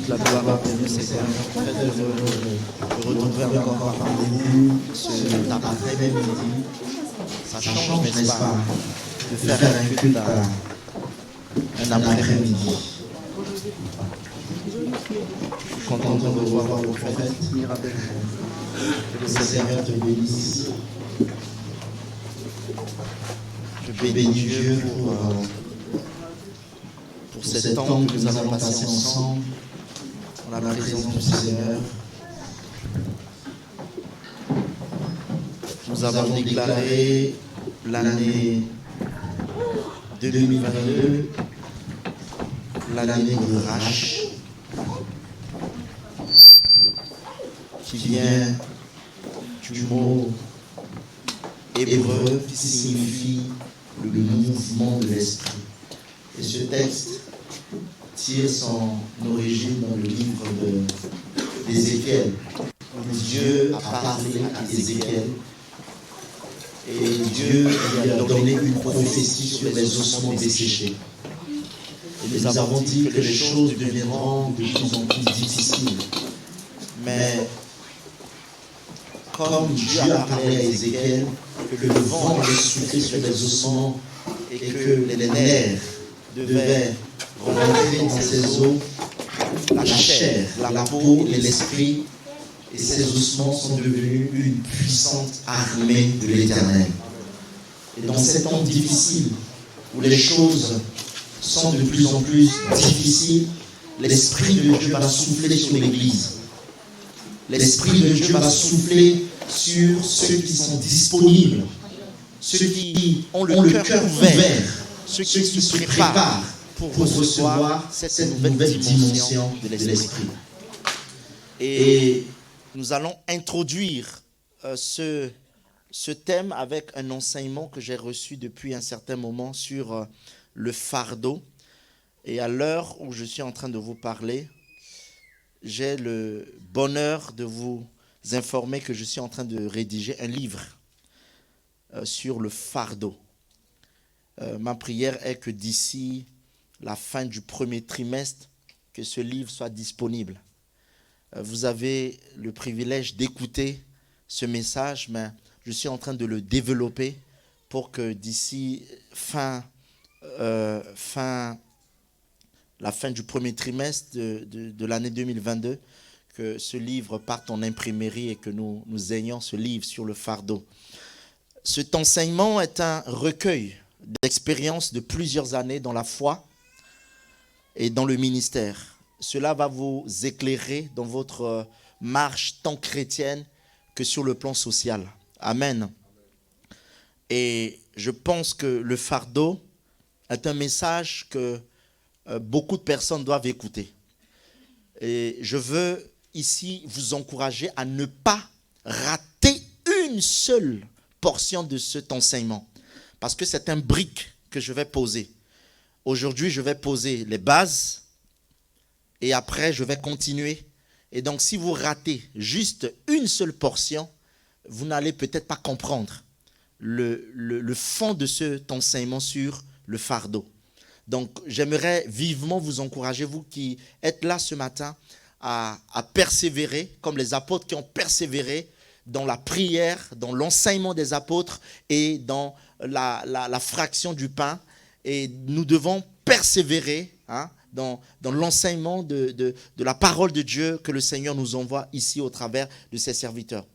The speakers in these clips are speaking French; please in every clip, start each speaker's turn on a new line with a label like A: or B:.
A: toute la gloire à Dieu, Seigneur. Très heureux de retrouver encore parmi nous ce après-midi. Ça change, n'est-ce pas, de faire un culte un après-midi. Je suis content de revoir le prophète Mirabel. Que le Seigneur te bénisse. Je bénis Dieu pour cet temps que nous avons passé ensemble, dans la présence du Seigneur. Nous avons déclaré l'année 2022, l'année de Rach, qui vient du mot hébreu qui signifie le mouvement de l'esprit. Et ce texte tire son origine dans le livre d'Ézéchiel, où Dieu a parlé à Ézéchiel et Dieu lui a donné une prophétie sur les ossements desséchés. Et nous avons dit que les choses deviendront de plus en plus difficiles. Mais comme Dieu a parlé à Ézéchiel, que le vent allait souffler sur les ossements et que les nerfs devaient remonter dans ces eaux, la chair, la peau et l'esprit, et ces ossements sont devenus une puissante armée de l'Éternel. Et dans ces temps difficiles, où les choses sont de plus en plus difficiles, l'Esprit de Dieu va souffler sur l'Église. L'Esprit de Dieu va souffler sur ceux qui sont disponibles, ceux qui ont le cœur ouvert, ceux qui se préparent pour recevoir cette nouvelle dimension de l'Esprit. Et nous allons introduire ce thème avec un enseignement que j'ai reçu depuis un certain moment sur le fardeau. Et à l'heure où je suis en train de vous parler, j'ai le bonheur de vous informer que je suis en train de rédiger un livre sur le fardeau. Ma prière est que d'ici la fin du premier trimestre, que ce livre soit disponible. Vous avez le privilège d'écouter ce message, mais je suis en train de le développer pour que d'ici la fin du premier trimestre de l'année 2022, que ce livre parte en imprimerie et que nous ayons ce livre sur le fardeau. Cet enseignement est un recueil d'expériences de plusieurs années dans la foi et dans le ministère. Cela va vous éclairer dans votre marche tant chrétienne que sur le plan social. Amen. Et je pense que le fardeau est un message que beaucoup de personnes doivent écouter. Et je veux ici vous encourager à ne pas rater une seule portion de cet enseignement. Parce que c'est un brique que je vais poser. Aujourd'hui, je vais poser les bases et après, je vais continuer. Et donc, si vous ratez juste une seule portion, vous n'allez peut-être pas comprendre le fond de cet enseignement sur le fardeau. Donc, j'aimerais vivement vous encourager, vous qui êtes là ce matin, à persévérer, comme les apôtres qui ont persévéré dans la prière, dans l'enseignement des apôtres et dans la fraction du pain. Et nous devons persévérer dans l'enseignement de la parole de Dieu que le Seigneur nous envoie ici au travers de ses serviteurs.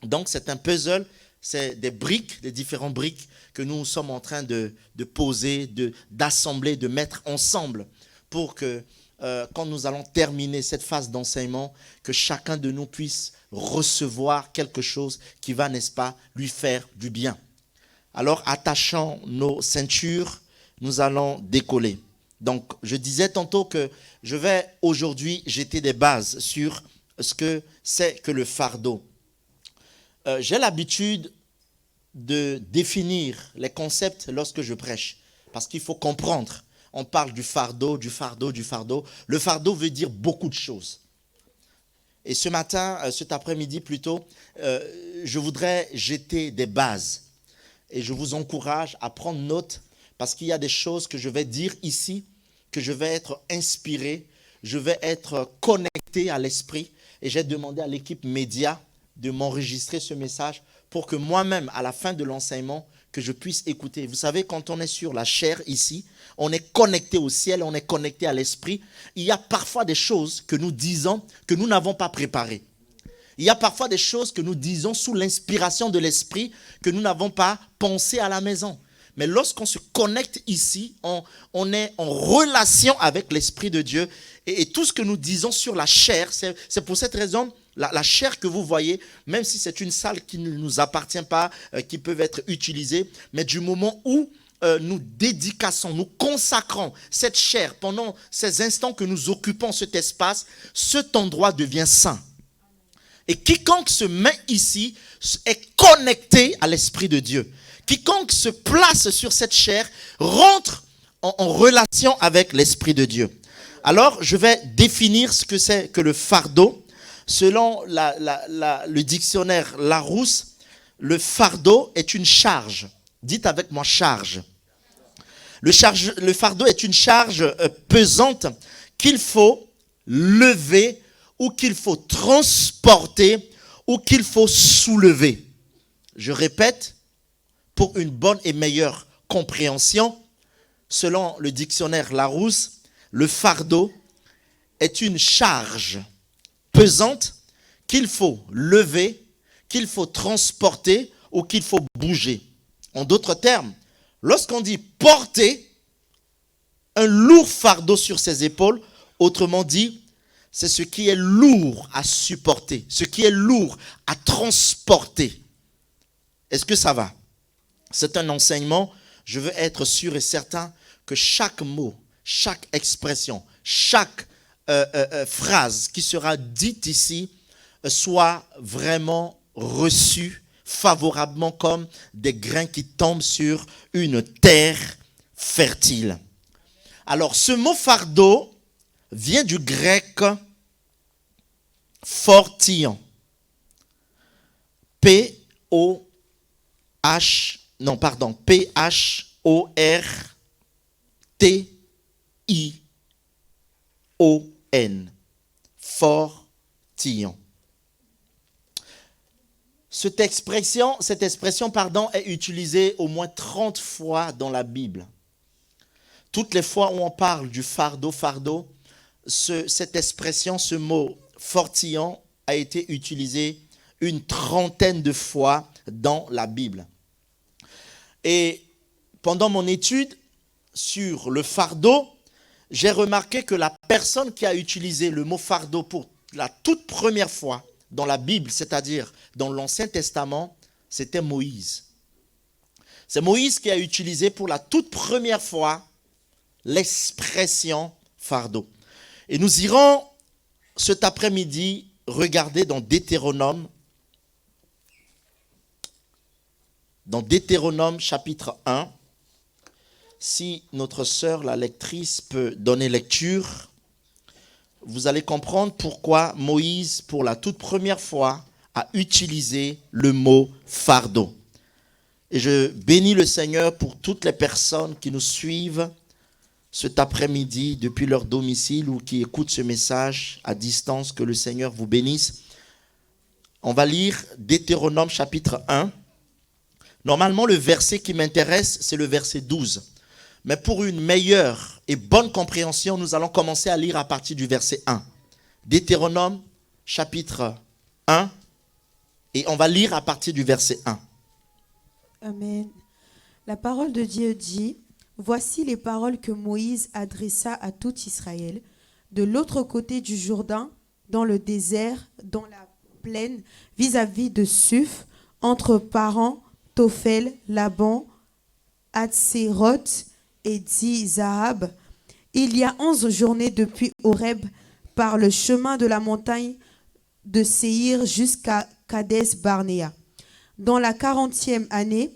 A: Donc, c'est un puzzle, c'est des briques, des différentes briques que nous sommes en train de poser, d'assembler, de mettre ensemble pour que quand nous allons terminer cette phase d'enseignement, que chacun de nous puisse recevoir quelque chose qui va, n'est-ce pas, lui faire du bien. Alors, attachant nos ceintures, nous allons décoller. Donc, je disais tantôt que je vais aujourd'hui jeter des bases sur ce que c'est que le fardeau. J'ai l'habitude de définir les concepts lorsque je prêche, parce qu'il faut comprendre. On parle du fardeau, du fardeau, du fardeau. Le fardeau veut dire beaucoup de choses. Et ce matin, cet après-midi plutôt, je voudrais jeter des bases. Et je vous encourage à prendre note, parce qu'il y a des choses que je vais dire ici, que je vais être inspiré je vais être connecté à l'esprit et j'ai demandé à l'équipe média de m'enregistrer ce message pour que moi-même, à la fin de l'enseignement, que je puisse écouter. Vous savez, quand on est sur la chair ici, on est connecté au ciel, on est connecté à l'esprit. Il y a parfois des choses que nous disons que nous n'avons pas préparées. Il y a parfois des choses que nous disons sous l'inspiration de l'esprit que nous n'avons pas pensé à la maison. Mais lorsqu'on se connecte ici, on est en relation avec l'Esprit de Dieu. Et tout ce que nous disons sur la chair, c'est pour cette raison, la chair que vous voyez, même si c'est une salle qui ne nous appartient pas, qui peut être utilisée, mais du moment où nous dédicassons, nous consacrons cette chair pendant ces instants que nous occupons cet espace, cet endroit devient saint. Et quiconque se met ici est connecté à l'Esprit de Dieu. Quiconque se place sur cette chair rentre en relation avec l'Esprit de Dieu. Alors, je vais définir ce que c'est que le fardeau. Selon le dictionnaire Larousse, le fardeau est une charge. Dites avec moi charge. Le fardeau est une charge pesante qu'il faut lever ou qu'il faut transporter ou qu'il faut soulever. Je répète, pour une bonne et meilleure compréhension, selon le dictionnaire Larousse, le fardeau est une charge pesante qu'il faut lever, qu'il faut transporter ou qu'il faut bouger. En d'autres termes, lorsqu'on dit porter un lourd fardeau sur ses épaules, autrement dit, c'est ce qui est lourd à supporter, ce qui est lourd à transporter. Est-ce que ça va? C'est un enseignement, je veux être sûr et certain que chaque mot, chaque expression, chaque phrase qui sera dite ici soit vraiment reçue favorablement comme des grains qui tombent sur une terre fertile. Alors, ce mot fardeau vient du grec fortion. P-H-O-R-T-I-O-N. Fortion. Cette expression, est utilisée au moins 30 fois dans la Bible. Toutes les fois où on parle du fardeau, cette expression, ce mot fortillon a été utilisé une 30aine de fois dans la Bible. Et pendant mon étude sur le fardeau, j'ai remarqué que la personne qui a utilisé le mot fardeau pour la toute première fois dans la Bible, c'est-à-dire dans l'Ancien Testament, c'était Moïse. C'est Moïse qui a utilisé pour la toute première fois l'expression fardeau. Et nous irons cet après-midi regarder dans Deutéronome chapitre 1. Si notre sœur, la lectrice, peut donner lecture, vous allez comprendre pourquoi Moïse, pour la toute première fois, a utilisé le mot fardeau. Et je bénis le Seigneur pour toutes les personnes qui nous suivent cet après-midi depuis leur domicile ou qui écoutent ce message à distance. Que le Seigneur vous bénisse. On va lire Deutéronome chapitre 1. Normalement, le verset qui m'intéresse, c'est le verset 12. Mais pour une meilleure et bonne compréhension, nous allons commencer à lire à partir du verset 1. Deutéronome chapitre 1. Et on va lire à partir du verset 1.
B: Amen. La parole de Dieu dit: Voici les paroles que Moïse adressa à tout Israël, de l'autre côté du Jourdain, dans le désert, dans la plaine, vis-à-vis de Suph, entre Paran, Tophel, Laban, Hatséroth et Di-Zahab. Il y a 11 journées depuis Horeb, par le chemin de la montagne de Séhir jusqu'à Kadès-Barnéa. Dans la 40e année,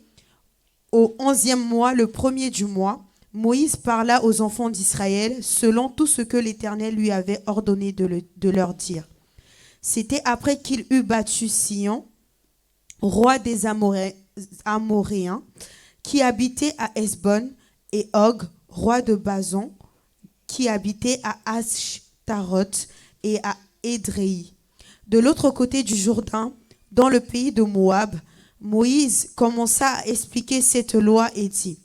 B: au 11e mois, le premier du mois, Moïse parla aux enfants d'Israël selon tout ce que l'Éternel lui avait ordonné de leur dire. C'était après qu'il eut battu Sihon, roi des Amoréens, qui habitait à Hesbon, et Og, roi de Bazan, qui habitait à Taroth et à Édréi. De l'autre côté du Jourdain, dans le pays de Moab, Moïse commença à expliquer cette loi et dit: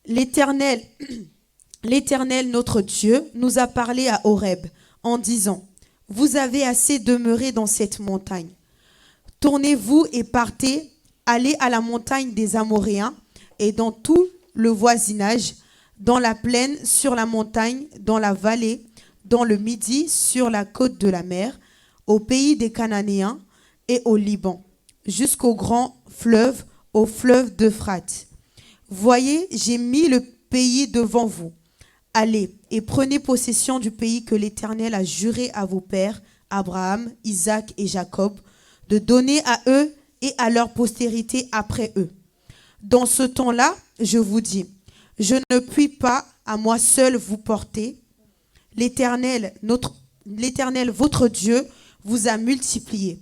B: L'Éternel, notre Dieu, nous a parlé à Horeb en disant: Vous avez assez demeuré dans cette montagne. Tournez-vous et partez, allez à la montagne des Amoréens et dans tout le voisinage, dans la plaine, sur la montagne, dans la vallée, dans le midi, sur la côte de la mer, au pays des Cananéens et au Liban, jusqu'au grand fleuve, au fleuve d'Euphrate. Voyez, j'ai mis le pays devant vous. Allez et prenez possession du pays que l'Éternel a juré à vos pères, Abraham, Isaac et Jacob, de donner à eux et à leur postérité après eux. Dans ce temps-là, je vous dis, je ne puis pas à moi seul vous porter. L'Éternel, votre Dieu, vous a multiplié.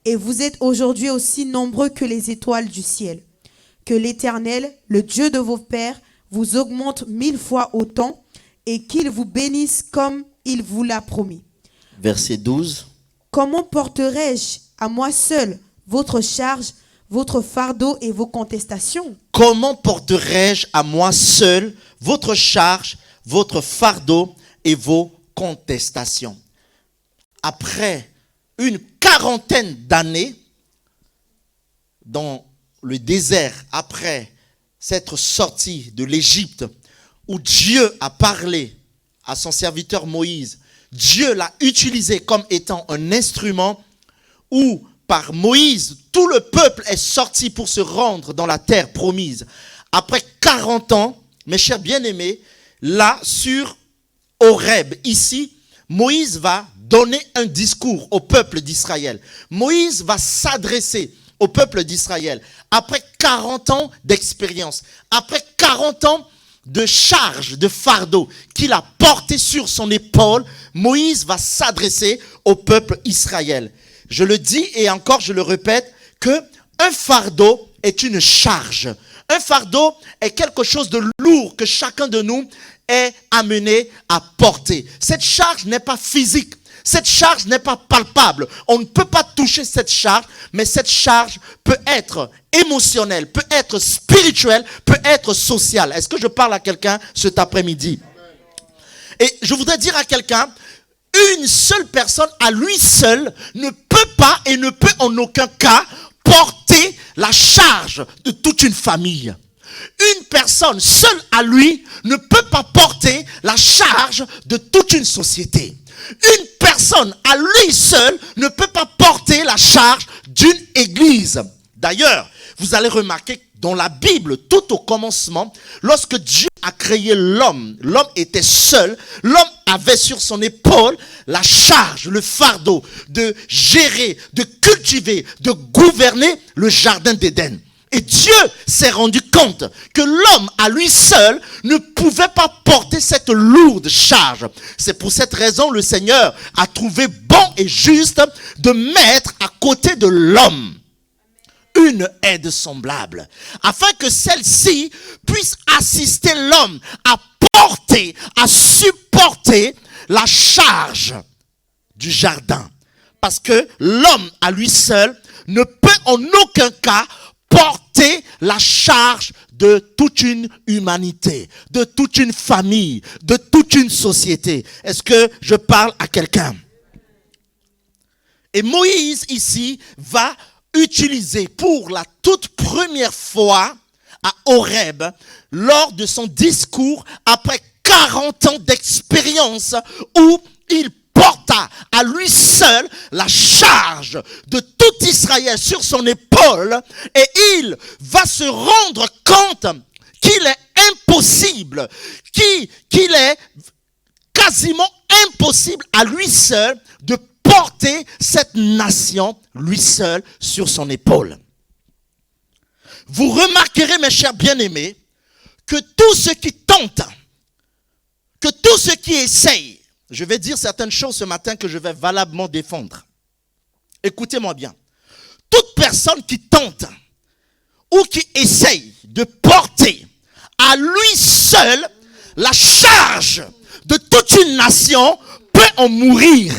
B: Et vous êtes aujourd'hui aussi nombreux que les étoiles du ciel. Que l'Éternel, le Dieu de vos pères, vous augmente 1000 fois autant et qu'il vous bénisse comme il vous l'a promis.
A: Verset 12.
B: Comment porterai-je à moi seul votre charge, votre fardeau et vos contestations?
A: Comment porterai-je à moi seul votre charge, votre fardeau et vos contestations? Après une quarantaine d'années dans le désert, après s'être sorti de l'Égypte, où Dieu a parlé à son serviteur Moïse, Dieu l'a utilisé comme étant un instrument où par Moïse, tout le peuple est sorti pour se rendre dans la terre promise. Après 40 ans, mes chers bien-aimés, là sur Horeb, ici, Moïse va donner un discours au peuple d'Israël. Moïse va s'adresser au peuple d'Israël. Après 40 ans d'expérience, après 40 ans de charge, de fardeau qu'il a porté sur son épaule, Moïse va s'adresser au peuple d'Israël. Je le dis et encore je le répète, que un fardeau est une charge. Un fardeau est quelque chose de lourd que chacun de nous est amené à porter. Cette charge n'est pas physique. Cette charge n'est pas palpable. On ne peut pas toucher cette charge, mais cette charge peut être émotionnelle, peut être spirituelle, peut être sociale. Est-ce que je parle à quelqu'un cet après-midi? Et je voudrais dire à quelqu'un, une seule personne à lui seul ne peut pas et ne peut en aucun cas porter la charge de toute une famille. Une personne seule à lui ne peut pas porter la charge de toute une société. Une personne à lui seul ne peut pas porter la charge d'une église. D'ailleurs, vous allez remarquer dans la Bible, tout au commencement, lorsque Dieu a créé l'homme, l'homme était seul, l'homme avait sur son épaule la charge, le fardeau de gérer, de cultiver, de gouverner le jardin d'Éden. Et Dieu s'est rendu compte que l'homme à lui seul ne pouvait pas porter cette lourde charge. C'est pour cette raison le Seigneur a trouvé bon et juste de mettre à côté de l'homme une aide semblable, afin que celle-ci puisse assister l'homme à porter, à supporter la charge du jardin. Parce que l'homme à lui seul ne peut en aucun cas porter la charge de toute une humanité, de toute une famille, de toute une société. Est-ce que je parle à quelqu'un? Et Moïse ici va utiliser pour la toute première fois à Horeb, lors de son discours après 40 ans d'expérience où il porta à lui seul la charge de tout Israël sur son épaule, et il va se rendre compte qu'il est impossible, qu'il est quasiment impossible à lui seul de porter cette nation, lui seul, sur son épaule. Vous remarquerez, mes chers bien-aimés, que tous ceux qui tentent, que tous ceux qui essayent, je vais dire certaines choses ce matin que je vais valablement défendre. Écoutez-moi bien. Toute personne qui tente ou qui essaye de porter à lui seul la charge de toute une nation peut en mourir.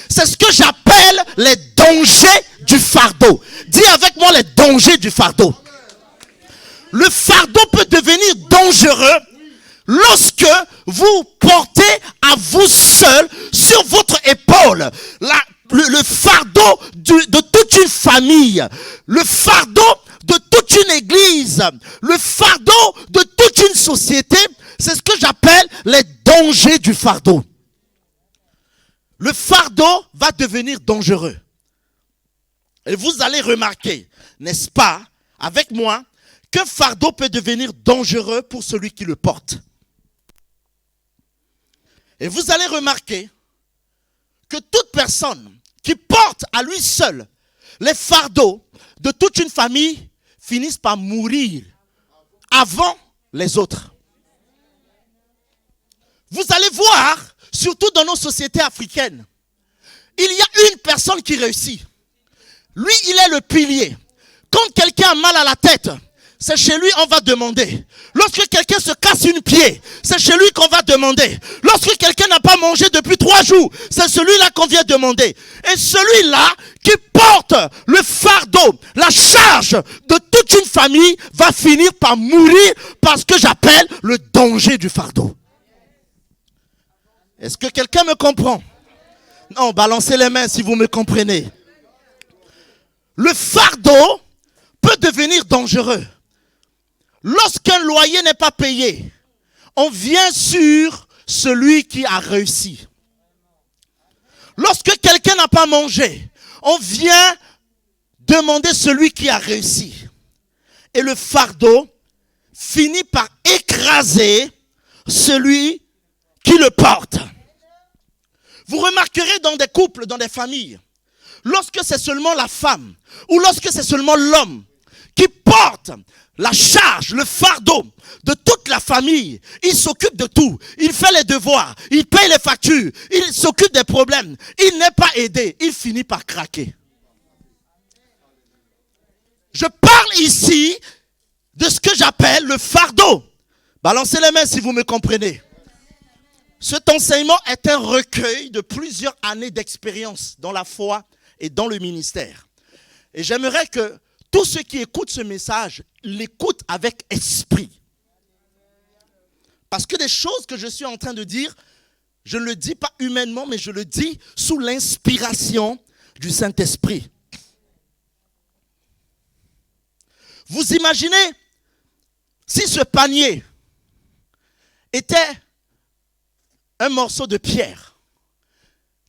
A: C'est ce que j'appelle les dangers du fardeau. Dis avec moi les dangers du fardeau. Le fardeau peut devenir dangereux lorsque vous portez à vous seul sur votre épaule le fardeau de toute une famille, le fardeau de toute une église, le fardeau de toute une société. C'est ce que j'appelle les dangers du fardeau. Le fardeau va devenir dangereux. Et vous allez remarquer, n'est-ce pas, avec moi, qu'un fardeau peut devenir dangereux pour celui qui le porte. Et vous allez remarquer que toute personne qui porte à lui seul les fardeaux de toute une famille finissent par mourir avant les autres. Vous allez voir, surtout dans nos sociétés africaines, il y a une personne qui réussit. Lui, il est le pilier. Quand quelqu'un a mal à la tête, c'est chez lui on va demander. Lorsque quelqu'un se casse une pied, c'est chez lui qu'on va demander. Lorsque quelqu'un n'a pas mangé depuis 3 jours, c'est celui-là qu'on vient demander. Et celui-là qui porte le fardeau, la charge de toute une famille va finir par mourir par ce que j'appelle le danger du fardeau. Est-ce que quelqu'un me comprend? Non, balancez les mains si vous me comprenez. Le fardeau peut devenir dangereux. Lorsqu'un loyer n'est pas payé, on vient sur celui qui a réussi. Lorsque quelqu'un n'a pas mangé, on vient demander celui qui a réussi. Et le fardeau finit par écraser celui qui le porte. Vous remarquerez dans des couples, dans des familles, lorsque c'est seulement la femme ou lorsque c'est seulement l'homme qui porte la charge, le fardeau de toute la famille, il s'occupe de tout, il fait les devoirs, il paye les factures, il s'occupe des problèmes, il n'est pas aidé, il finit par craquer. Je parle ici de ce que j'appelle le fardeau. Balancez les mains si vous me comprenez. Cet enseignement est un recueil de plusieurs années d'expérience dans la foi et dans le ministère. Et j'aimerais que tous ceux qui écoutent ce message l'écoutent avec esprit. Parce que les choses que je suis en train de dire, je ne le dis pas humainement, mais je le dis sous l'inspiration du Saint-Esprit. Vous imaginez si ce panier était un morceau de pierre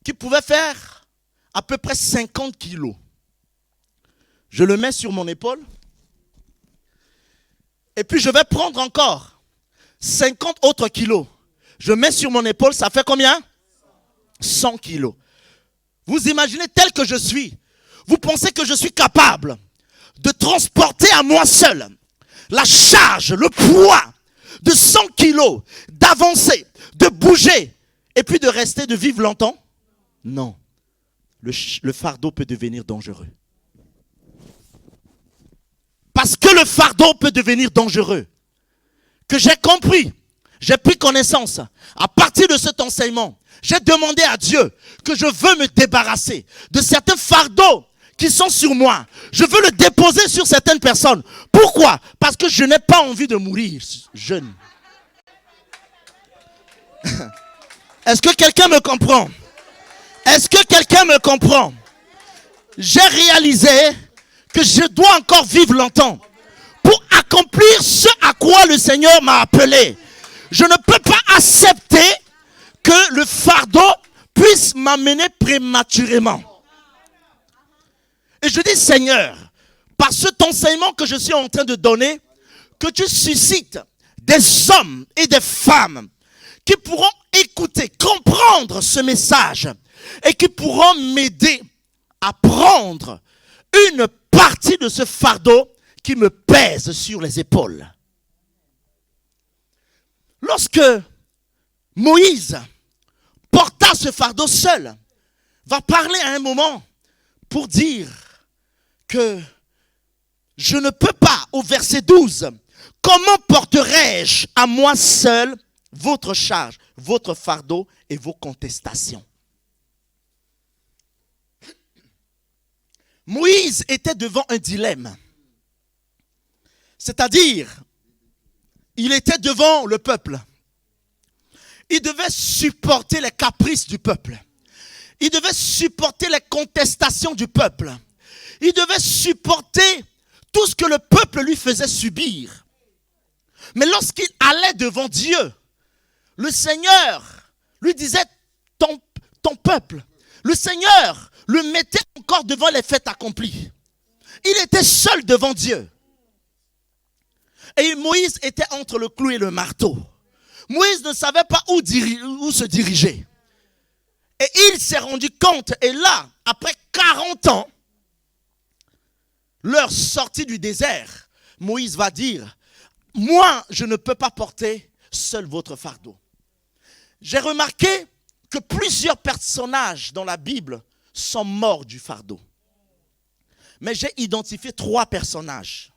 A: qui pouvait faire à peu près 50 kilos. Je le mets sur mon épaule. Et puis je vais prendre encore 50 autres kilos. Je mets sur mon épaule, ça fait combien? 100 kilos. Vous imaginez tel que je suis. Vous pensez que je suis capable de transporter à moi seul la charge, le poids de 100 kilos, d'avancer, de bouger, et puis de rester, de vivre longtemps? Non. Le fardeau peut devenir dangereux. Parce que le fardeau peut devenir dangereux. Que j'ai compris, j'ai pris connaissance. À partir de cet enseignement, j'ai demandé à Dieu que je veux me débarrasser de certains fardeaux qui sont sur moi. Je veux le déposer sur certaines personnes. Pourquoi? Parce que je n'ai pas envie de mourir jeune. Est-ce que quelqu'un me comprend? Est-ce que quelqu'un me comprend? J'ai réalisé que je dois encore vivre longtemps pour accomplir ce à quoi le Seigneur m'a appelé. Je ne peux pas accepter que le fardeau puisse m'amener prématurément. Et je dis, Seigneur, par cet enseignement que je suis en train de donner, que tu suscites des hommes et des femmes qui pourront écouter, comprendre ce message et qui pourront m'aider à prendre une partie de ce fardeau qui me pèse sur les épaules. Lorsque Moïse porta ce fardeau seul, va parler à un moment pour dire que je ne peux pas, au verset 12, comment porterai-je à moi seul votre charge, votre fardeau et vos contestations. Moïse était devant un dilemme. C'est-à-dire, il était devant le peuple. Il devait supporter les caprices du peuple. Il devait supporter les contestations du peuple. Il devait supporter tout ce que le peuple lui faisait subir. Mais lorsqu'il allait devant Dieu, le Seigneur lui disait ton peuple. Le Seigneur le mettait encore devant les faits accomplis. Il était seul devant Dieu. Et Moïse était entre le clou et le marteau. Moïse ne savait pas où se diriger. Et il s'est rendu compte, et là, après 40 ans, leur sortie du désert, Moïse va dire, moi, je ne peux pas porter seul votre fardeau. J'ai remarqué que plusieurs personnages dans la Bible sont morts du fardeau. Mais j'ai identifié 3 personnages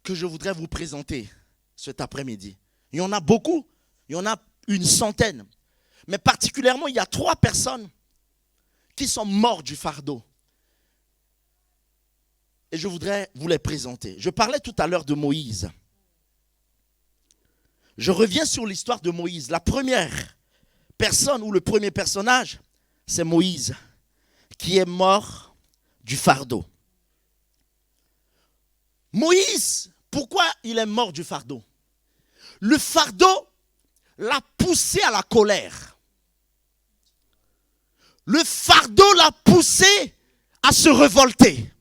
A: que je voudrais vous présenter cet après-midi. Il y en a beaucoup, il y en a une centaine. Mais particulièrement, il y a 3 personnes qui sont mortes du fardeau. Et je voudrais vous les présenter. Je parlais tout à l'heure de Moïse. Je reviens sur l'histoire de Moïse. La première personne ou le premier personnage, c'est Moïse, qui est mort du fardeau. Moïse, pourquoi il est mort du fardeau? Le fardeau l'a poussé à la colère. Le fardeau l'a poussé à se révolter.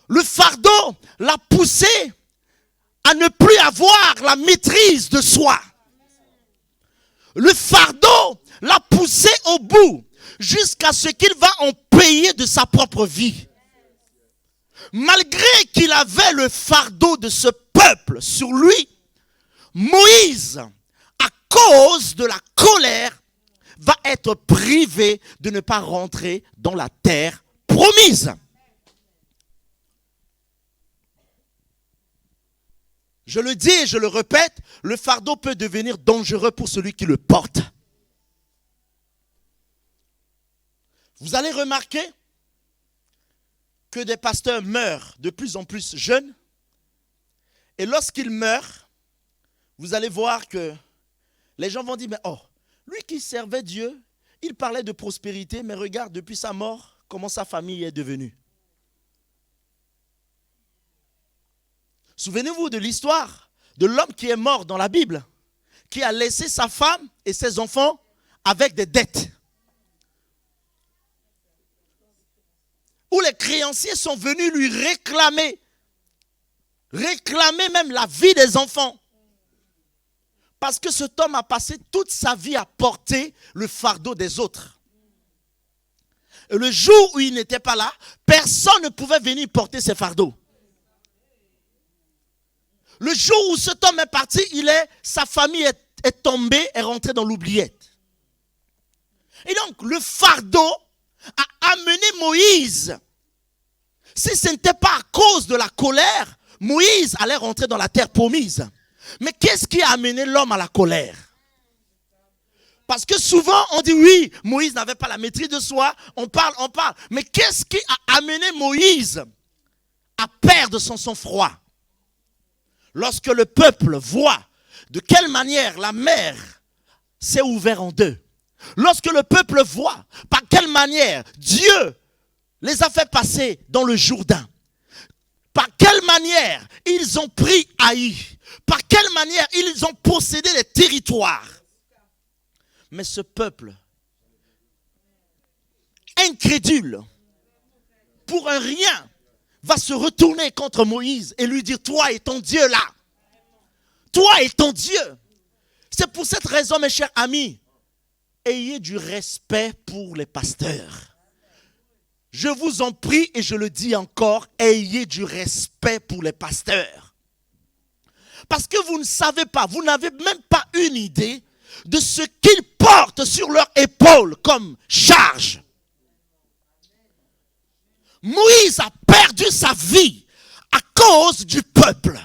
A: Le fardeau l'a poussé à ne plus avoir la maîtrise de soi. Le fardeau l'a poussé au bout jusqu'à ce qu'il va en payer de sa propre vie. Malgré qu'il avait le fardeau de ce peuple sur lui, Moïse, à cause de la colère, va être privé de ne pas rentrer dans la terre promise. Je le dis et je le répète, le fardeau peut devenir dangereux pour celui qui le porte. Vous allez remarquer que des pasteurs meurent de plus en plus jeunes. Et lorsqu'ils meurent, vous allez voir que les gens vont dire, mais oh, lui qui servait Dieu, il parlait de prospérité, mais regarde, depuis sa mort, comment sa famille est devenue. Souvenez-vous de l'histoire de l'homme qui est mort dans la Bible, qui a laissé sa femme et ses enfants avec des dettes. Où les créanciers sont venus lui réclamer même la vie des enfants. Parce que cet homme a passé toute sa vie à porter le fardeau des autres. Et le jour où il n'était pas là, personne ne pouvait venir porter ses fardeaux. Le jour où cet homme est parti, sa famille est tombée, est rentrée dans l'oubliette. Et donc, le fardeau a amené Moïse. Si ce n'était pas à cause de la colère, Moïse allait rentrer dans la terre promise. Mais qu'est-ce qui a amené l'homme à la colère? Parce que souvent, on dit oui, Moïse n'avait pas la maîtrise de soi, on parle. Mais qu'est-ce qui a amené Moïse à perdre son sang-froid? Lorsque le peuple voit de quelle manière la mer s'est ouverte en deux. Lorsque le peuple voit par quelle manière Dieu les a fait passer dans le Jourdain. Par quelle manière ils ont pris Haï. Par quelle manière ils ont possédé les territoires. Mais ce peuple, incrédule, pour un rien, va se retourner contre Moïse et lui dire, toi et ton Dieu là. Toi et ton Dieu. C'est pour cette raison, mes chers amis, ayez du respect pour les pasteurs. Je vous en prie et je le dis encore, ayez du respect pour les pasteurs. Parce que vous ne savez pas, vous n'avez même pas une idée de ce qu'ils portent sur leur épaule comme charge. Moïse a perdu sa vie à cause du peuple.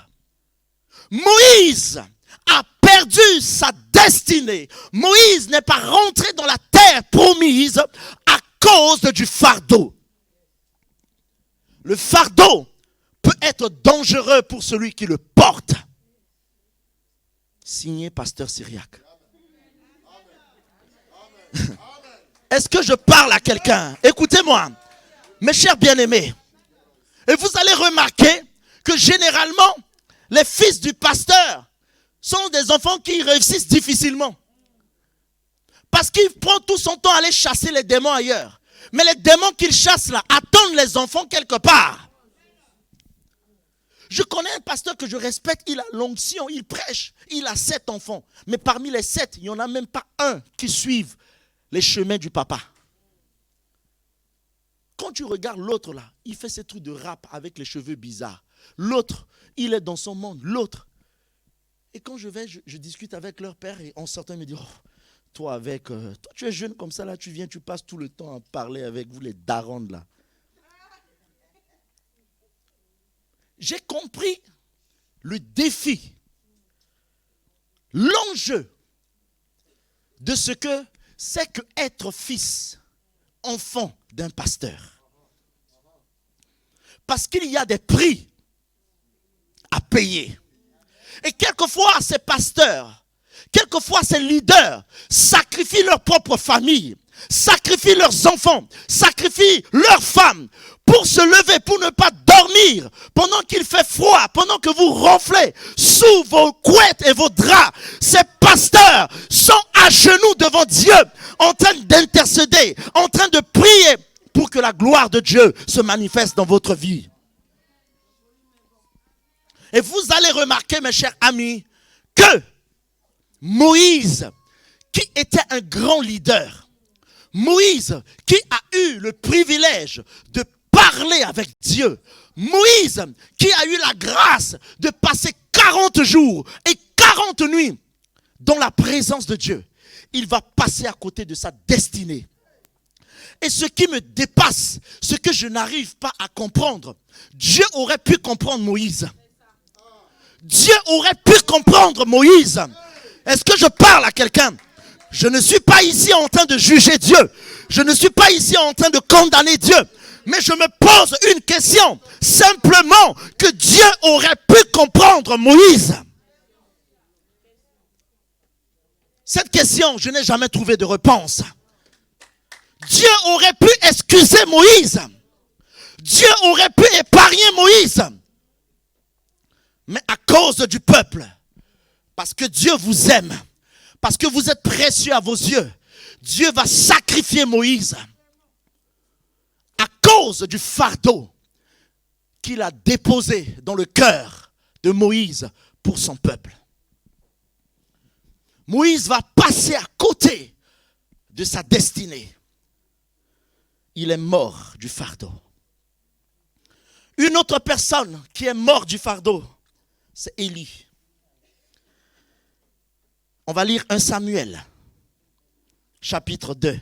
A: Moïse a perdu perdu sa destinée. Moïse n'est pas rentré dans la terre promise à cause du fardeau. Le fardeau peut être dangereux pour celui qui le porte. Signé Pasteur Syriac. Est-ce que je parle à quelqu'un? Écoutez-moi, mes chers bien-aimés. Et vous allez remarquer que généralement, les fils du pasteur sont des enfants qui réussissent difficilement. Parce qu'il prend tout son temps à aller chasser les démons ailleurs. Mais les démons qu'il chasse là attendent les enfants quelque part. Je connais un pasteur que je respecte, il a l'onction, il prêche, il a 7 enfants. Mais parmi les 7, il n'y en a même pas un qui suive les chemins du papa. Quand tu regardes l'autre là, il fait ses trucs de rap avec les cheveux bizarres. L'autre, il est dans son monde. L'autre. Et quand je discute avec leur père et en sortant, il me dit, oh, toi tu es jeune comme ça là, tu viens, tu passes tout le temps à parler avec vous les darons là. J'ai compris le défi, l'enjeu de ce que c'est que être fils, enfant d'un pasteur. Parce qu'il y a des prix à payer. Et quelquefois, ces pasteurs, quelquefois ces leaders sacrifient leur propre famille, sacrifient leurs enfants, sacrifient leurs femmes pour se lever, pour ne pas dormir pendant qu'il fait froid, pendant que vous ronflez sous vos couettes et vos draps. Ces pasteurs sont à genoux devant Dieu, en train d'intercéder, en train de prier pour que la gloire de Dieu se manifeste dans votre vie. Et vous allez remarquer, mes chers amis, que Moïse, qui était un grand leader, Moïse, qui a eu le privilège de parler avec Dieu, Moïse, qui a eu la grâce de passer 40 jours et 40 nuits dans la présence de Dieu, il va passer à côté de sa destinée. Et ce qui me dépasse, ce que je n'arrive pas à comprendre, Dieu aurait pu comprendre Moïse. Dieu aurait pu comprendre Moïse. Est-ce que je parle à quelqu'un? Je ne suis pas ici en train de juger Dieu. Je ne suis pas ici en train de condamner Dieu. Mais je me pose une question. Simplement que Dieu aurait pu comprendre Moïse. Cette question, je n'ai jamais trouvé de réponse. Dieu aurait pu excuser Moïse. Dieu aurait pu épargner Moïse. Mais à cause du peuple, parce que Dieu vous aime, parce que vous êtes précieux à vos yeux, Dieu va sacrifier Moïse à cause du fardeau qu'il a déposé dans le cœur de Moïse pour son peuple. Moïse va passer à côté de sa destinée. Il est mort du fardeau. Une autre personne qui est morte du fardeau, c'est Élie. On va lire 1 Samuel, chapitre 2.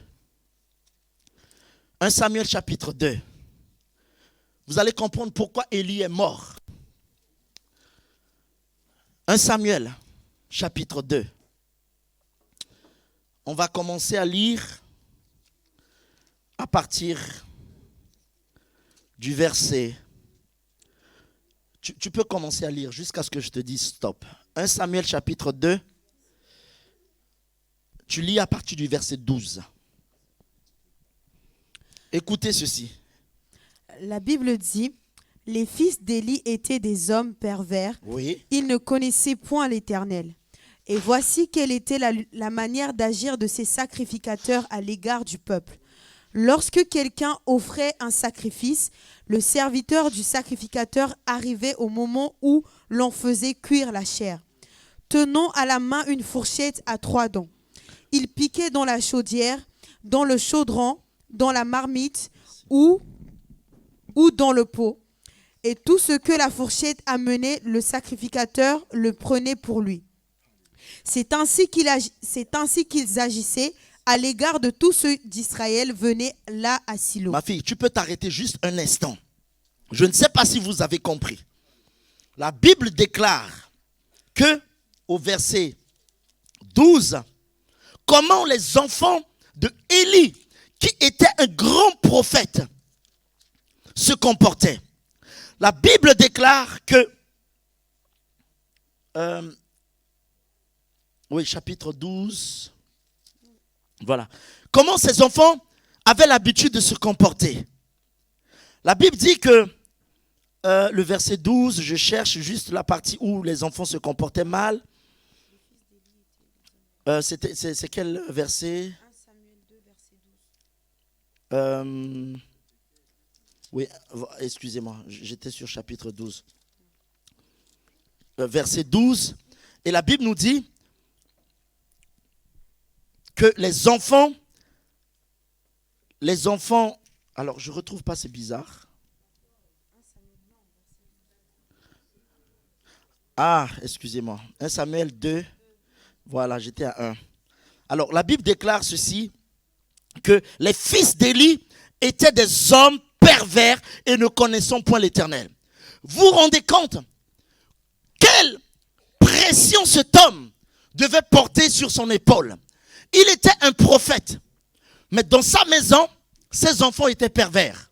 A: 1 Samuel, chapitre 2. Vous allez comprendre pourquoi Élie est mort. 1 Samuel, chapitre 2. On va commencer à lire à partir du verset. Tu peux commencer à lire jusqu'à ce que je te dise stop. 1 Samuel chapitre 2. Tu lis à partir du verset 12. Écoutez ceci.
B: La Bible dit, les fils d'Élie étaient des hommes pervers.
A: Oui.
B: Ils ne connaissaient point l'Éternel. Et voici quelle était la manière d'agir de ces sacrificateurs à l'égard du peuple. Lorsque quelqu'un offrait un sacrifice, le serviteur du sacrificateur arrivait au moment où l'on faisait cuire la chair, tenant à la main une fourchette à 3 dents. Il piquait dans la chaudière, dans le chaudron, dans la marmite ou dans le pot. Et tout ce que la fourchette amenait, le sacrificateur le prenait pour lui. C'est ainsi qu'ils agissaient à l'égard de tous ceux d'Israël venaient là à Silo.
A: Ma fille, tu peux t'arrêter juste un instant. Je ne sais pas si vous avez compris. La Bible déclare que, au verset 12, comment les enfants de Élie, qui était un grand prophète, se comportaient. La Bible déclare que, chapitre 12, voilà, comment ces enfants avaient l'habitude de se comporter. La Bible dit que, le verset 12, je cherche juste la partie où les enfants se comportaient mal. C'est quel verset?
B: 1 Samuel 2, verset 12.
A: Oui, excusez-moi, j'étais sur chapitre 12. Verset 12. Et la Bible nous dit que les enfants, alors je ne retrouve pas, c'est bizarre. Ah, excusez-moi. 1 Samuel 2. Voilà, j'étais à 1. Alors, la Bible déclare ceci, que les fils d'Élie étaient des hommes pervers et ne connaissant point l'Éternel. Vous vous rendez compte quelle pression cet homme devait porter sur son épaule. Il était un prophète, mais dans sa maison, ses enfants étaient pervers.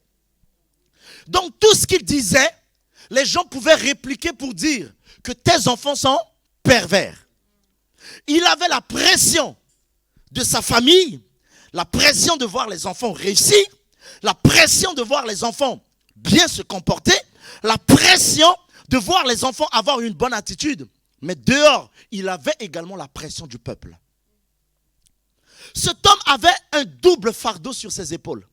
A: Donc, tout ce qu'il disait, les gens pouvaient répliquer pour dire que tes enfants sont pervers. Il avait la pression de sa famille, la pression de voir les enfants réussir, la pression de voir les enfants bien se comporter, la pression de voir les enfants avoir une bonne attitude. Mais dehors, il avait également la pression du peuple. Cet homme avait un double fardeau sur ses épaules.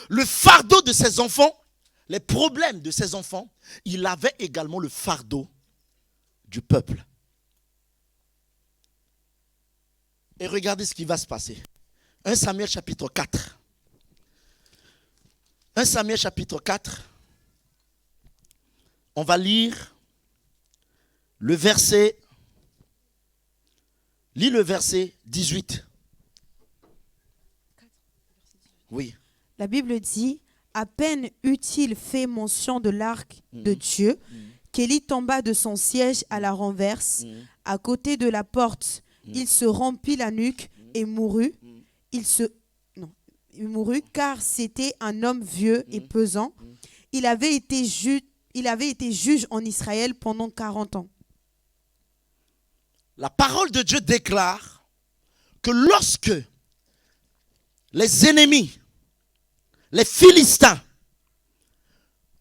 A: Le fardeau de ses enfants, les problèmes de ses enfants, il avait également le fardeau du peuple. Et regardez ce qui va se passer. 1 Samuel chapitre 4. 1 Samuel chapitre 4. On va lire le verset. Lis le verset 18. Oui.
B: La Bible dit, à peine eut-il fait mention de l'arc de Dieu, qu'Élie tomba de son siège à la renverse, à côté de la porte. Il se rompit la nuque et mourut. Il mourut car c'était un homme vieux et pesant. Il avait été juge en Israël pendant 40 ans.
A: La parole de Dieu déclare que lorsque les ennemis, les Philistins,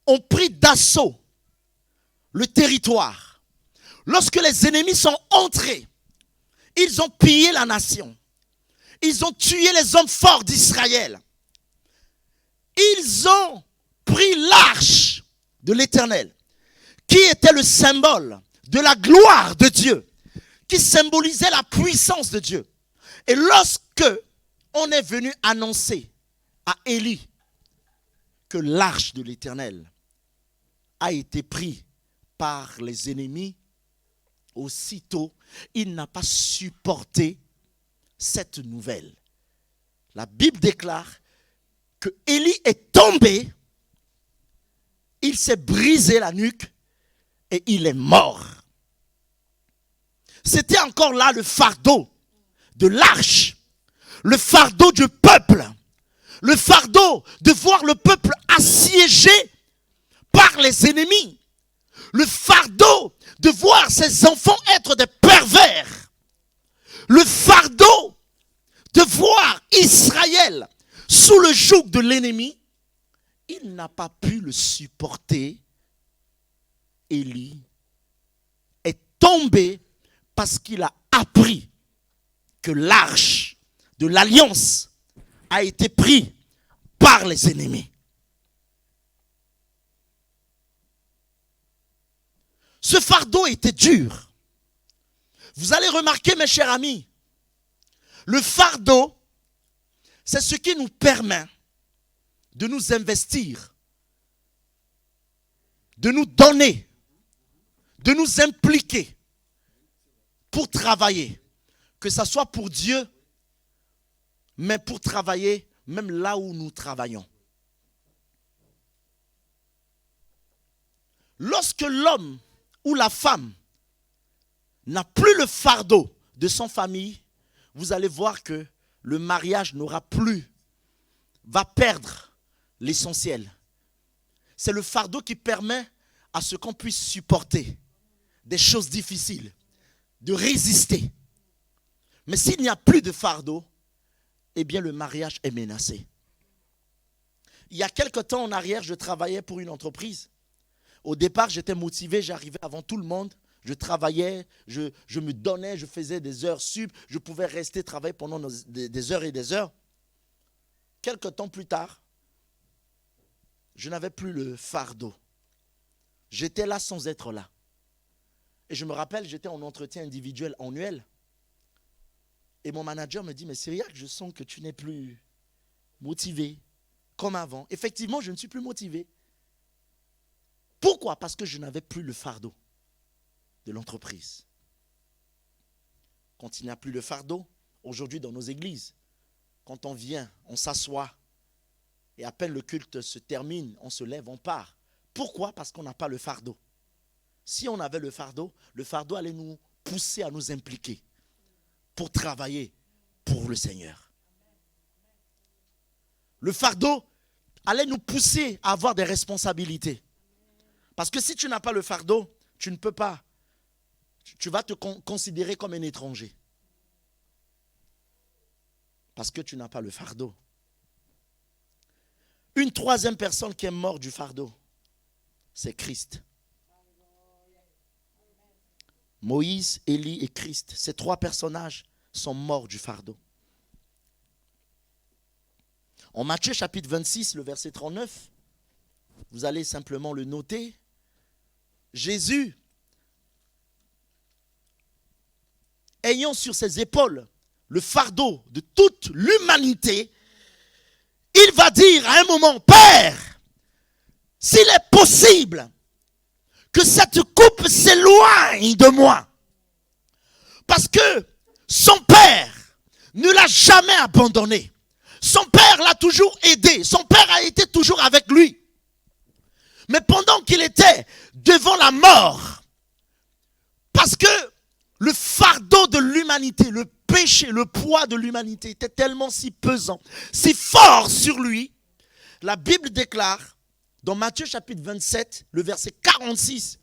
A: ont pris d'assaut le territoire, lorsque les ennemis sont entrés, ils ont pillé la nation. Ils ont tué les hommes forts d'Israël. Ils ont pris l'arche de l'Éternel, qui était le symbole de la gloire de Dieu, qui symbolisait la puissance de Dieu. Et lorsque on est venu annoncer à Élie que l'arche de l'Éternel a été prise par les ennemis, aussitôt, il n'a pas supporté cette nouvelle. La Bible déclare que Élie est tombé, il s'est brisé la nuque et il est mort. C'était encore là le fardeau de l'arche, le fardeau du peuple, le fardeau de voir le peuple assiégé par les ennemis, le fardeau de voir ses enfants être des pervers, le fardeau de voir Israël sous le joug de l'ennemi. Il n'a pas pu le supporter. Élie est tombé parce qu'il a appris que l'arche de l'alliance a été prise par les ennemis. Ce fardeau était dur. Vous allez remarquer, mes chers amis, le fardeau, c'est ce qui nous permet de nous investir, de nous donner, de nous impliquer pour travailler, que ce soit pour Dieu, mais pour travailler même là où nous travaillons. Lorsque l'homme ou la femme n'a plus le fardeau de son famille, vous allez voir que le mariage va perdre l'essentiel. C'est le fardeau qui permet à ce qu'on puisse supporter des choses difficiles, de résister. Mais s'il n'y a plus de fardeau, eh bien le mariage est menacé. Il y a quelque temps en arrière, je travaillais pour une entreprise. Au départ, j'étais motivé, j'arrivais avant tout le monde. Je travaillais, je me donnais, je faisais des heures sup. Je pouvais rester travailler pendant des heures et des heures. Quelque temps plus tard, je n'avais plus le fardeau. J'étais là sans être là. Et je me rappelle, j'étais en entretien individuel annuel. Et mon manager me dit, mais Cyriaque, je sens que tu n'es plus motivé comme avant. Effectivement, je ne suis plus motivé. Pourquoi? Parce que je n'avais plus le fardeau de l'entreprise. Quand il n'y a plus le fardeau, aujourd'hui dans nos églises, quand on vient, on s'assoit, et à peine le culte se termine, on se lève, on part. Pourquoi? Parce qu'on n'a pas le fardeau. Si on avait le fardeau allait nous pousser à nous impliquer pour travailler pour le Seigneur. Le fardeau allait nous pousser à avoir des responsabilités. Parce que si tu n'as pas le fardeau, tu ne peux pas. Tu vas te considérer comme un étranger. Parce que tu n'as pas le fardeau. Une troisième personne qui est morte du fardeau, c'est Christ. Moïse, Élie et Christ, ces trois personnages sont morts du fardeau. En Matthieu chapitre 26, le verset 39, vous allez simplement le noter. Jésus, ayant sur ses épaules le fardeau de toute l'humanité, il va dire à un moment, Père, s'il est possible que cette coupe s'éloigne de moi. Parce que son Père ne l'a jamais abandonné. Son Père l'a toujours aidé. Son Père a été toujours avec lui. Mais pendant qu'il était devant la mort, parce que le fardeau de l'humanité, le péché, le poids de l'humanité était tellement si pesant, si fort sur lui, la Bible déclare, dans Matthieu chapitre 27, le verset 46,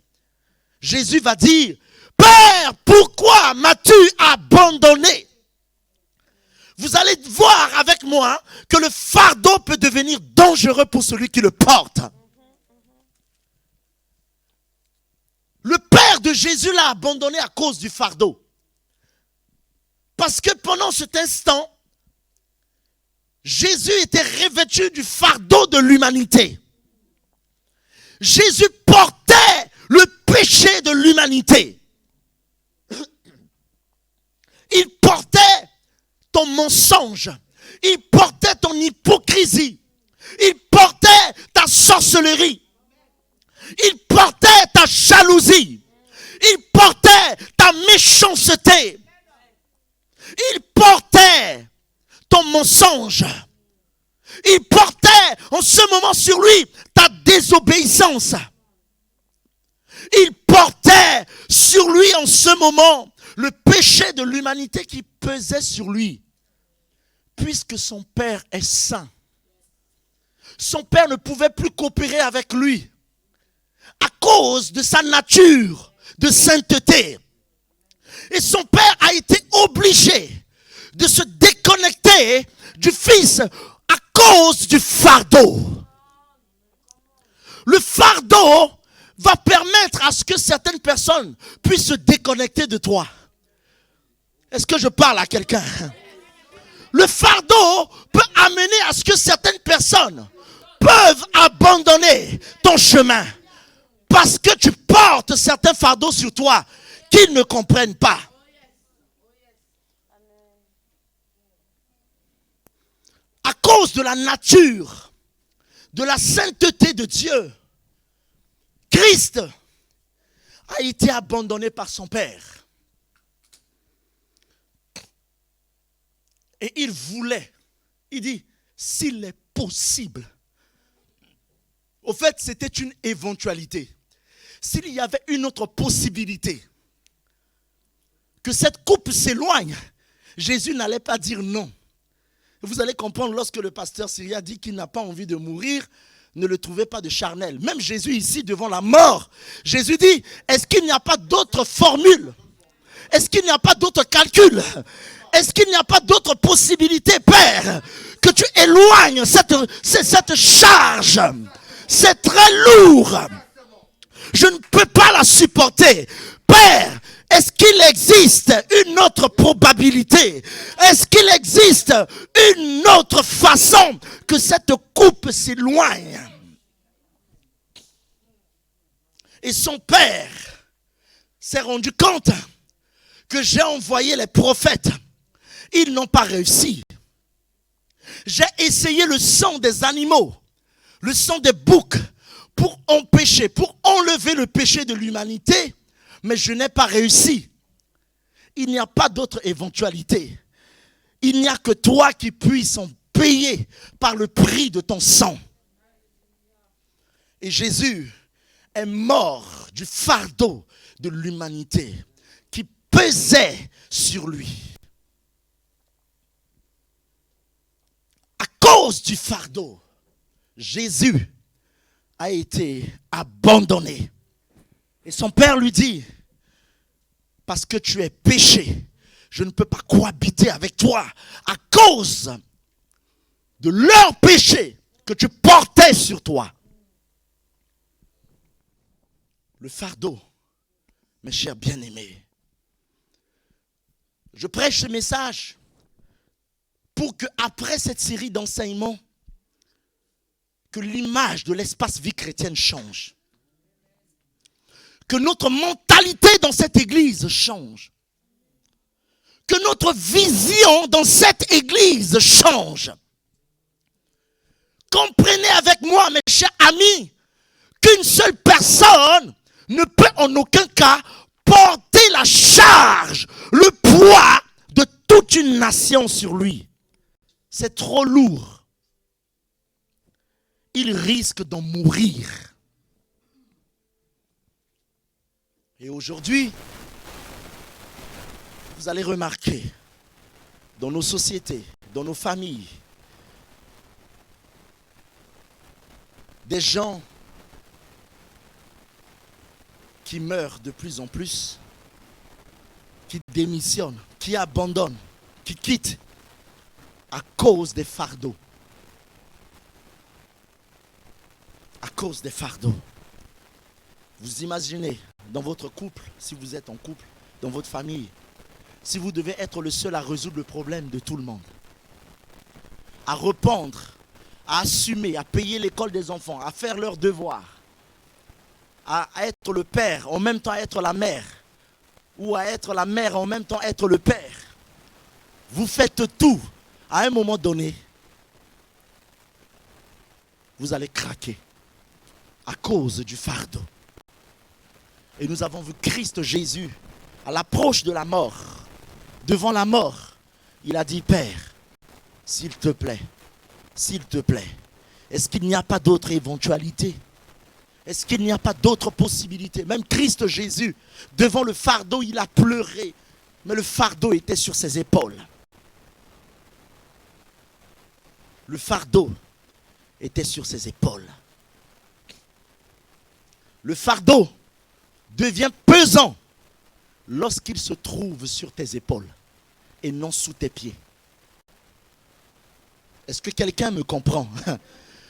A: Jésus va dire, Père, pourquoi m'as-tu abandonné? Vous allez voir avec moi que le fardeau peut devenir dangereux pour celui qui le porte. Le Père de Jésus l'a abandonné à cause du fardeau. Parce que pendant cet instant, Jésus était revêtu du fardeau de l'humanité. Jésus portait le péché de l'humanité. Il portait ton mensonge. Il portait ton hypocrisie. Il portait ta sorcellerie. Il portait ta jalousie. Il portait ta méchanceté. Il portait ton mensonge. Il portait en ce moment sur lui ta désobéissance. Il portait sur lui en ce moment le péché de l'humanité qui pesait sur lui. Puisque son Père est saint, son Père ne pouvait plus coopérer avec lui à cause de sa nature de sainteté. Et son Père a été obligé de se déconnecter du Fils à cause du fardeau. Le fardeau va permettre à ce que certaines personnes puissent se déconnecter de toi. Est-ce que je parle à quelqu'un? Le fardeau peut amener à ce que certaines personnes peuvent abandonner ton chemin. Parce que tu portes certains fardeaux sur toi qu'ils ne comprennent pas. À cause de la nature, de la sainteté de Dieu, Christ a été abandonné par son Père. Et il voulait, il dit, s'il est possible. Au fait, c'était une éventualité. S'il y avait une autre possibilité, que cette coupe s'éloigne, Jésus n'allait pas dire non. Vous allez comprendre lorsque le pasteur Syria dit qu'il n'a pas envie de mourir, ne le trouvez pas de charnel. Même Jésus ici devant la mort, Jésus dit, est-ce qu'il n'y a pas d'autre formule? Est-ce qu'il n'y a pas d'autre calcul? Est-ce qu'il n'y a pas d'autre possibilité, Père, que tu éloignes cette charge? C'est très lourd. Je ne peux pas la supporter. Père, est-ce qu'il existe une autre probabilité? Est-ce qu'il existe une autre façon que cette coupe s'éloigne? Et son père s'est rendu compte que j'ai envoyé les prophètes. Ils n'ont pas réussi. J'ai essayé le sang des animaux, le sang des boucs, pour empêcher, pour enlever le péché de l'humanité, mais je n'ai pas réussi. Il n'y a pas d'autre éventualité. Il n'y a que toi qui puisses en payer par le prix de ton sang. Et Jésus est mort du fardeau de l'humanité qui pesait sur lui. À cause du fardeau, Jésus a été abandonné. Et son père lui dit, parce que tu es péché, je ne peux pas cohabiter avec toi à cause de leur péché que tu portais sur toi. Le fardeau, mes chers bien-aimés. Je prêche ce message pour que après cette série d'enseignements, que l'image de l'espace vie chrétienne change. Que notre mentalité dans cette église change. Que notre vision dans cette église change. Comprenez avec moi, mes chers amis, qu'une seule personne ne peut en aucun cas porter la charge, le poids de toute une nation sur lui. C'est trop lourd. Il risque d'en mourir. Et aujourd'hui, vous allez remarquer, dans nos sociétés, dans nos familles, des gens qui meurent de plus en plus, qui démissionnent, qui abandonnent, qui quittent à cause des fardeaux. À cause des fardeaux. Vous imaginez, dans votre couple, si vous êtes en couple, dans votre famille, si vous devez être le seul à résoudre le problème de tout le monde, à répondre, à assumer, à payer l'école des enfants, à faire leurs devoirs, à être le père, en même temps être la mère, ou à être la mère, en même temps être le père. Vous faites tout. À un moment donné, vous allez craquer à cause du fardeau. Et nous avons vu Christ Jésus à l'approche de la mort, devant la mort. Il a dit, Père, s'il te plaît, est-ce qu'il n'y a pas d'autre éventualité? Est-ce qu'il n'y a pas d'autre possibilité? Même Christ Jésus, devant le fardeau, il a pleuré. Mais le fardeau était sur ses épaules. Le fardeau était sur ses épaules. Le fardeau devient pesant lorsqu'il se trouve sur tes épaules et non sous tes pieds. Est-ce que quelqu'un me comprend?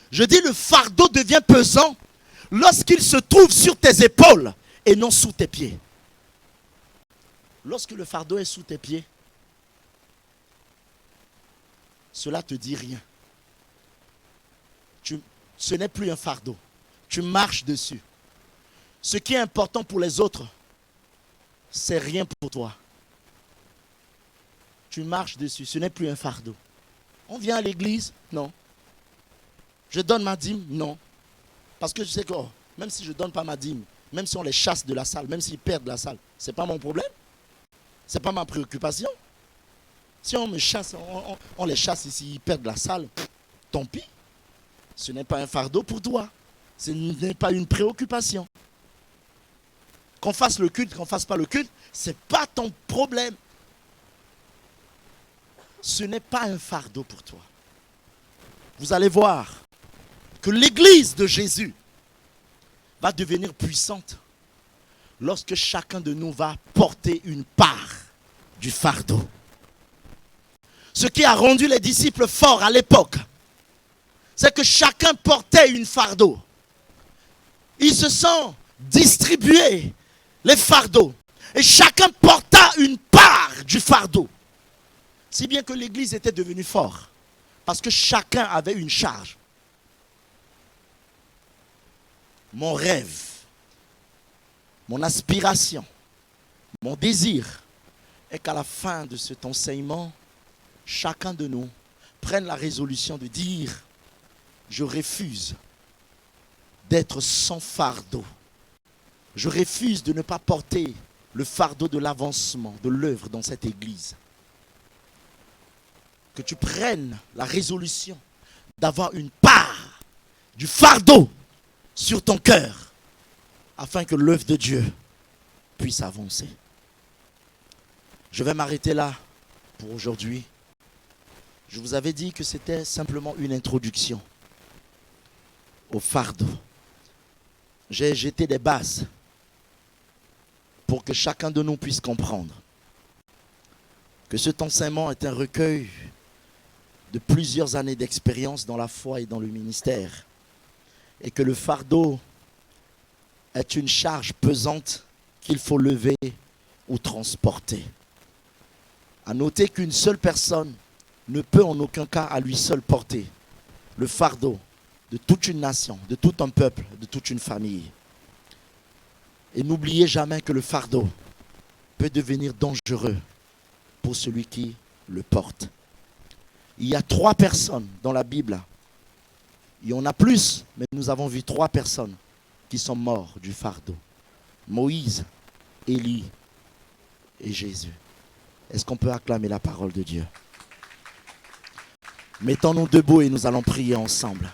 A: Je dis le fardeau devient pesant lorsqu'il se trouve sur tes épaules et non sous tes pieds. Lorsque le fardeau est sous tes pieds, cela te dit rien. Ce n'est plus un fardeau. Tu marches dessus. Ce qui est important pour les autres, c'est rien pour toi. Tu marches dessus, ce n'est plus un fardeau. On vient à l'église? Non. Je donne ma dîme? Non. Parce que je sais que même si je ne donne pas ma dîme, même si on les chasse de la salle, même s'ils perdent la salle, ce n'est pas mon problème. Ce n'est pas ma préoccupation. Si on me chasse, on les chasse ici, ils perdent la salle, tant pis. Ce n'est pas un fardeau pour toi. Ce n'est pas une préoccupation. Qu'on fasse le culte, qu'on ne fasse pas le culte, ce n'est pas ton problème. Ce n'est pas un fardeau pour toi. Vous allez voir que l'église de Jésus va devenir puissante lorsque chacun de nous va porter une part du fardeau. Ce qui a rendu les disciples forts à l'époque, c'est que chacun portait une fardeau. Ils se sont distribués les fardeaux et chacun porta une part du fardeau. Si bien que l'église était devenue forte parce que chacun avait une charge. Mon rêve, mon aspiration, mon désir est qu'à la fin de cet enseignement, chacun de nous prenne la résolution de dire: je refuse d'être sans fardeau. Je refuse de ne pas porter le fardeau de l'avancement, de l'œuvre dans cette église. Que tu prennes la résolution d'avoir une part du fardeau sur ton cœur afin que l'œuvre de Dieu puisse avancer. Je vais m'arrêter là pour aujourd'hui. Je vous avais dit que c'était simplement une introduction au fardeau. J'ai jeté des bases pour que chacun de nous puisse comprendre que cet enseignement est un recueil de plusieurs années d'expérience dans la foi et dans le ministère, et que le fardeau est une charge pesante qu'il faut lever ou transporter. À noter qu'une seule personne ne peut en aucun cas à lui seul porter le fardeau de toute une nation, de tout un peuple, de toute une famille. Et n'oubliez jamais que le fardeau peut devenir dangereux pour celui qui le porte. Il y a 3 personnes dans la Bible. Il y en a plus, mais nous avons vu 3 personnes qui sont morts du fardeau. Moïse, Élie et Jésus. Est-ce qu'on peut acclamer la parole de Dieu? Mettons-nous debout et nous allons prier ensemble.